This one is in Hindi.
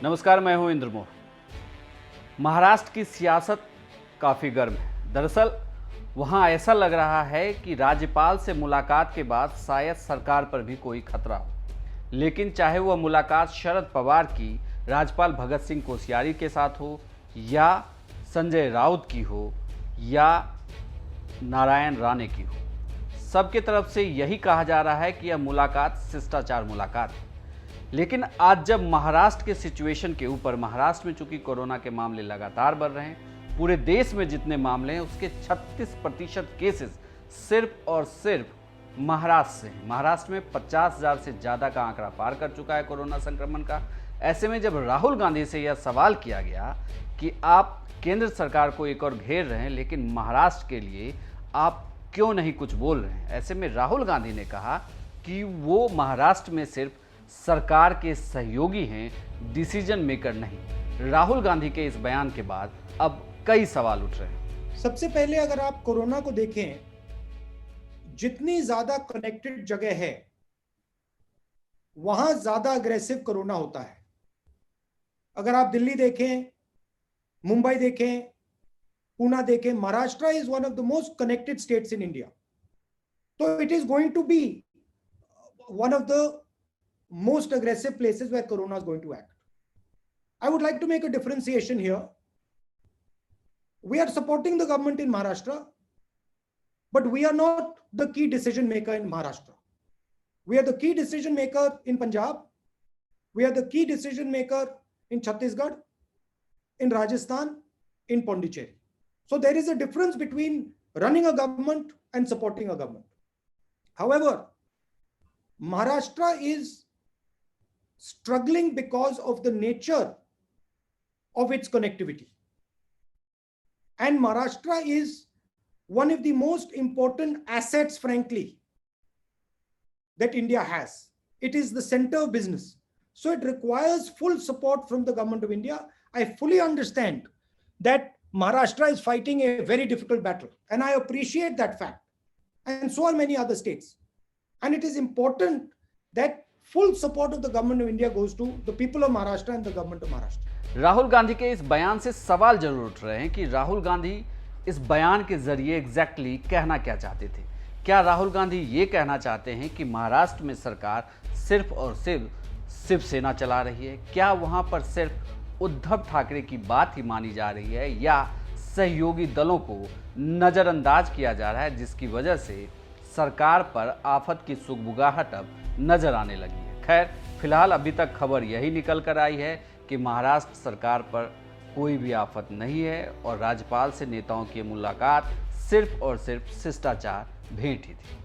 नमस्कार, मैं हूं इंद्रमोह। महाराष्ट्र की सियासत काफ़ी गर्म है। दरअसल वहां ऐसा लग रहा है कि राज्यपाल से मुलाकात के बाद शायद सरकार पर भी कोई खतरा हो। लेकिन चाहे वह मुलाकात शरद पवार की राज्यपाल भगत सिंह कोश्यारी के साथ हो, या संजय राउत की हो, या नारायण राणे की हो, सबके तरफ से यही कहा जा रहा है कि यह मुलाकात शिष्टाचार मुलाकात है। लेकिन आज जब महाराष्ट्र के सिचुएशन के ऊपर, महाराष्ट्र में चूंकि कोरोना के मामले लगातार बढ़ रहे हैं, पूरे देश में जितने मामले हैं उसके 36% केसेस सिर्फ और सिर्फ महाराष्ट्र से हैं। महाराष्ट्र में 50,000 से ज़्यादा का आंकड़ा पार कर चुका है कोरोना संक्रमण का। ऐसे में जब राहुल गांधी से यह सवाल किया गया कि आप केंद्र सरकार को एक और घेर रहे हैं, लेकिन महाराष्ट्र के लिए आप क्यों नहीं कुछ बोल रहे हैं, ऐसे में राहुल गांधी ने कहा कि वो महाराष्ट्र में सिर्फ सरकार के सहयोगी हैं, डिसीजन मेकर नहीं। राहुल गांधी के इस बयान के बाद अब कई सवाल उठ रहे हैं। सबसे पहले अगर आप कोरोना को देखें, जितनी ज्यादा कनेक्टेड जगह है वहां ज्यादा अग्रेसिव कोरोना होता है। अगर आप दिल्ली देखें, मुंबई देखें, पुणे देखें, Maharashtra is one of the most connected states in India. तो it is going to be one of the most aggressive places where corona is going to act. I would like to make a differentiation here. We are supporting the government in Maharashtra, but we are not the key decision maker in Maharashtra. We are the key decision maker in Punjab. We are the key decision maker in Chhattisgarh, in Rajasthan, in Pondicherry. So there is a difference between running a government and supporting a government. However, Maharashtra is struggling because of the nature of its connectivity. And Maharashtra is one of the most important assets, frankly, that India has. It is the center of business. So it requires full support from the government of India. I fully understand that Maharashtra is fighting a very difficult battle, and I appreciate that fact. And so are many other states. And it is important that full support of the government of India goes to the people of Maharashtra and the government of Maharashtra. Rahul Gandhi के इस बयान से सवाल जरूर उठ रहे हैं कि राहुल गांधी इस बयान के जरिए एग्जैक्टली कहना क्या चाहते थे। क्या राहुल गांधी ये कहना चाहते हैं कि महाराष्ट्र में सरकार सिर्फ और सिर्फ शिवसेना चला रही है? क्या वहां पर सिर्फ उद्धव ठाकरे की बात ही मानी जा रही है, या सहयोगी दलों को नज़रअंदाज किया जा रहा है, जिसकी वजह से सरकार पर आफत की सुगबुगाहट अब नजर आने लगी है? खैर, फिलहाल अभी तक खबर यही निकल कर आई है कि महाराष्ट्र सरकार पर कोई भी आफत नहीं है और राज्यपाल से नेताओं की मुलाकात सिर्फ और सिर्फ शिष्टाचार भेंट ही थी।